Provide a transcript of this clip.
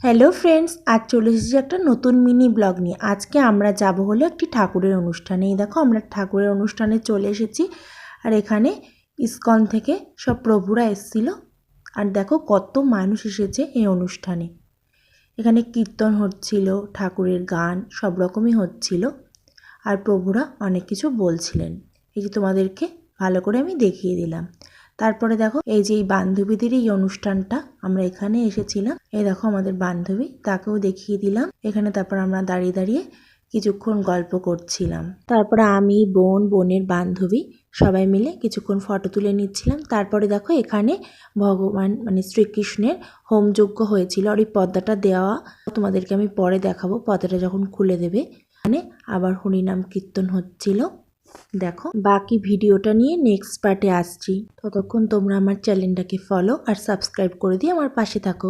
Hello friends, আজ চলে এসেছি একটা নতুন মিনি ব্লগ নিয়ে। আজকে আমরা যাব হলো একটি ঠাকুরের অনুষ্ঠানে। এই দেখো আমরা ঠাকুরের অনুষ্ঠানে চলে এসেছি। আর এখানে ইসকন থেকে সব প্রভুরা এসেছিল। আর দেখো কত মানুষ এসেছে এই অনুষ্ঠানে। এখানে কীর্তন হচ্ছিল, ঠাকুরের গান সব রকমই হচ্ছিল। আর প্রভুরা অনেক কিছু বলছিলেন। এই যে তোমাদেরকে ভালো করে আমি দেখিয়ে দিলাম। তারপরে দেখো এই যে এই বান্ধবীদের এই অনুষ্ঠানটা আমরা এখানে এসেছিলাম। এই দেখো আমাদের বান্ধবী, তাকেও দেখিয়ে দিলাম এখানে। তারপর আমরা দাঁড়িয়ে দাঁড়িয়ে কিছুক্ষণ গল্প করছিলাম। তারপরে আমি, বোনের বান্ধবী সবাই মিলে কিছুক্ষণ ফটো তুলে নিচ্ছিলাম। তারপরে দেখো এখানে ভগবান মানে শ্রীকৃষ্ণের হোমযজ্ঞ হয়েছিল। আর এই পর্দাটা দেওয়া তোমাদেরকে আমি পরে দেখাবো, পর্দাটা যখন খুলে দেবে। এখানে আবার হরিনাম কীর্তন হচ্ছিল। দেখো বাকি ভিডিওটা নিয়ে নেক্সট পার্টে আসছি। ততক্ষণ তোমরা আমার চ্যানেলটাকে ফলো আর সাবস্ক্রাইব করে দিয়ে আমার পাশে থাকো।